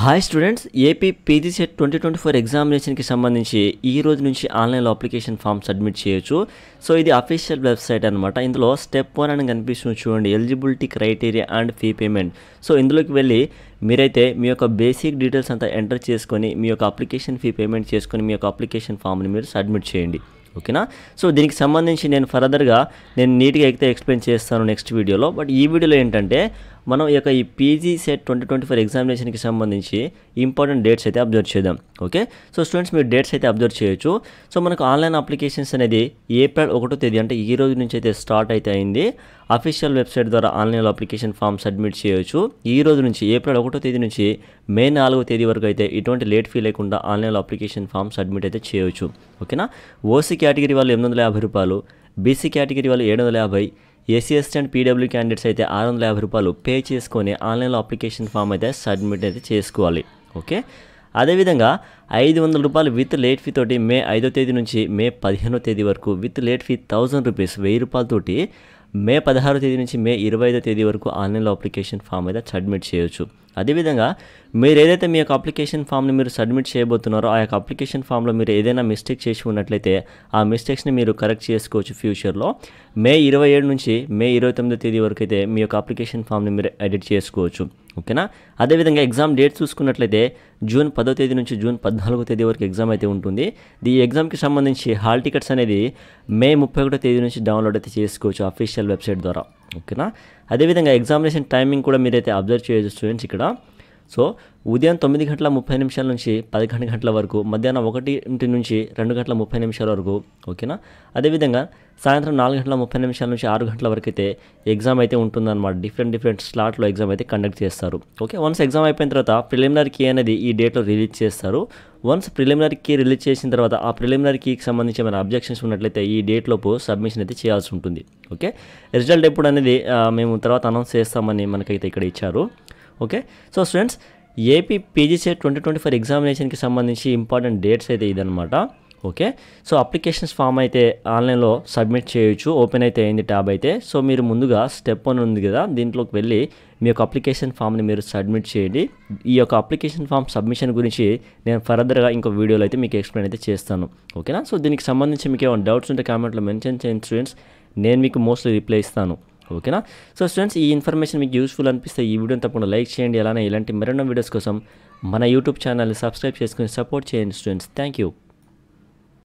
Hi students, AP PG set 2024 ఎగ్జామినేషన్కి సంబంధించి ఈ రోజు నుంచి ఆన్లైన్లో అప్లికేషన్ ఫామ్ సబ్మిట్ చేయొచ్చు. సో ఇది అఫీషియల్ వెబ్సైట్ అనమాట. ఇందులో స్టెప్ 1 అని కనిపిస్తుంది చూడండి, eligibility criteria and fee payment. So ఇందులోకి వెళ్ళి మీరైతే మీ యొక్క బేసిక్ డీటెయిల్స్ అంతా ఎంటర్ చేసుకొని మీ యొక్క అప్లికేషన్ ఫీ పేమెంట్ చేసుకొని మీ యొక్క అప్లికేషన్ ఫామ్ని మీరు సబ్మిట్ చేయండి. ఓకేనా? సో దీనికి సంబంధించి నేను ఫర్దర్గా నీట్గా అయితే ఎక్స్ప్లెయిన్ చేస్తాను నెక్స్ట్ వీడియోలో. బట్ ఈ వీడియోలో ఏంటంటే మనం ఈ యొక్క పీజీ సెట్ 2024 ఎగ్జామినేషన్కి సంబంధించి ఇంపార్టెంట్ డేట్స్ అయితే అబ్జర్వ్ చేద్దాం. ఓకే, సో స్టూడెంట్స్ మీరు డేట్స్ అయితే అబ్జర్వ్ చేయొచ్చు. సో మనకు ఆన్లైన్ అప్లికేషన్స్ అనేది ఏప్రిల్ 1వ తేదీ అంటే ఈ రోజు నుంచి అయితే స్టార్ట్ అయితే అయింది. అఫీషియల్ వెబ్సైట్ ద్వారా ఆన్లైన్లో అప్లికేషన్ ఫామ్ సబ్మిట్ చేయొచ్చు. ఈ రోజు నుంచి ఏప్రిల్ 1వ తేదీ నుంచి మే 4వ తేదీ వరకు అయితే ఎటువంటి లేట్ ఫీ లేకుండా ఆన్లైన్లో అప్లికేషన్ ఫామ్ సబ్మిట్ అయితే చేయొచ్చు. ఓకేనా? ఓసీ కేటగిరీ వాళ్ళు 850 రూపాయలు, బీసీ కేటగిరీ వాళ్ళు 750, SC ST and PW candidates అయితే 650 రూపాయలు పే చేసుకొని ఆన్లైన్లో అప్లికేషన్ ఫామ్ అయితే సబ్మిట్ అయితే చేసుకోవాలి. ఓకే, అదేవిధంగా 500 రూపాయలు విత్ లేట్ ఫీ తోటి మే 5వ తేదీ నుంచి మే 15వ తేదీ వరకు విత్ లేట్ ఫీ 1000 రూపీస్ 1000 రూపాయలతోటి మే 16వ తేదీ నుంచి మే 25వ తేదీ వరకు ఆన్లైన్లో అప్లికేషన్ ఫామ్ అయితే సబ్మిట్ చేయొచ్చు. అదేవిధంగా మీరు ఏదైతే మీ యొక్క అప్లికేషన్ ఫామ్ని మీరు సబ్మిట్ చేయబోతున్నారో ఆ యొక్క అప్లికేషన్ ఫామ్లో మీరు ఏదైనా మిస్టేక్ చేసి ఉన్నట్లయితే ఆ మిస్టేక్స్ని మీరు కరెక్ట్ చేసుకోవచ్చు ఫ్యూచర్లో. మే 27 నుంచి మే 29వ తేదీ వరకు అయితే మీ యొక్క అప్లికేషన్ ఫామ్ని మీరు ఎడిట్ చేసుకోవచ్చు. ఓకేనా? అదేవిధంగా ఎగ్జామ్ డేట్ చూసుకున్నట్లయితే జూన్ 10వ తేదీ నుంచి జూన్ 14వ తేదీ వరకు ఎగ్జామ్ అయితే ఉంటుంది. ఈ ఎగ్జామ్కి సంబంధించి హాల్ టికెట్స్ అనేది మే 31వ తేదీ నుంచి డౌన్లోడ్ అయితే చేసుకోవచ్చు అఫీషియల్ వెబ్సైట్ ద్వారా. ఓకేనా? అదేవిధంగా ఎగ్జామినేషన్ టైమింగ్ కూడా మీరైతే అబ్జర్వ్ చేయొచ్చు స్టూడెంట్స్ ఇక్కడ. సో ఉదయం 9:30 నుంచి 11 గంటల వరకు, మధ్యాహ్నం 1 నుంచి 2:30 వరకు. ఓకేనా? అదేవిధంగా సాయంత్రం 4:30 నుంచి 6 గంటల వరకు అయితే ఎగ్జామ్ అయితే ఉంటుందన్నమాట. డిఫరెంట్ స్లాట్లో ఎగ్జామ్ అయితే కండక్ట్ చేస్తారు. ఓకే, వన్స్ ఎగ్జామ్ అయిపోయిన తర్వాత ప్రిలిమినరీ కీ అనేది ఈ డేట్లో రిలీజ్ చేస్తారు. వన్స్ ప్రిలిమినరీ కీ రిలీజ్ చేసిన తర్వాత ఆ ప్రిలిమినరీ కీకి సంబంధించి ఏమైనా అబ్జెక్షన్స్ ఉన్నట్లయితే ఈ డేట్లోపు సబ్మిషన్ అయితే చేయాల్సి ఉంటుంది. ఓకే, రిజల్ట్ ఎప్పుడు అనేది మేము తర్వాత అనౌన్స్ చేస్తామని మనకైతే ఇక్కడ ఇచ్చారు. Okay, so students AP PG set 2024 ఎగ్జామినేషన్కి సంబంధించి ఇంపార్టెంట్ డేట్స్ అయితే ఇదనమాట. ఓకే, సో అప్లికేషన్స్ ఫామ్ అయితే ఆన్లైన్లో సబ్మిట్ చేయొచ్చు. ఓపెన్ అయితే అయింది ట్యాబ్ అయితే. సో మీరు ముందుగా స్టెప్ 1 ఉంది కదా, దీంట్లోకి వెళ్ళి మీ యొక్క అప్లికేషన్ ఫామ్ని మీరు సబ్మిట్ చేయండి. ఈ యొక్క అప్లికేషన్ ఫామ్ సబ్మిషన్ గురించి నేను ఫర్దర్గా ఇంకో వీడియోలో అయితే మీకు ఎక్స్ప్లెయిన్ అయితే చేస్తాను. ఓకేనా? సో దీనికి సంబంధించి మీకు ఏమైనా డౌట్స్ ఉంటే కామెంట్లో మెన్షన్ చేయండి స్టూడెంట్స్, నేను మీకు మోస్ట్లీ రిప్లై ఇస్తాను. ఓకేనా? సో స్టూడెంట్స్ ఈ ఇన్ఫర్మేషన్ మీకు యూస్ఫుల్ అనిపిస్తే ఈ వీడియోని తప్పకుండా లైక్ చేయండి. అలానే ఇలాంటి మరెన్నో వీడియోస్ కోసం మన యూట్యూబ్ ఛానల్ని సబ్స్క్రైబ్ చేసుకుని సపోర్ట్ చేయండి స్టూడెంట్స్. Thank you.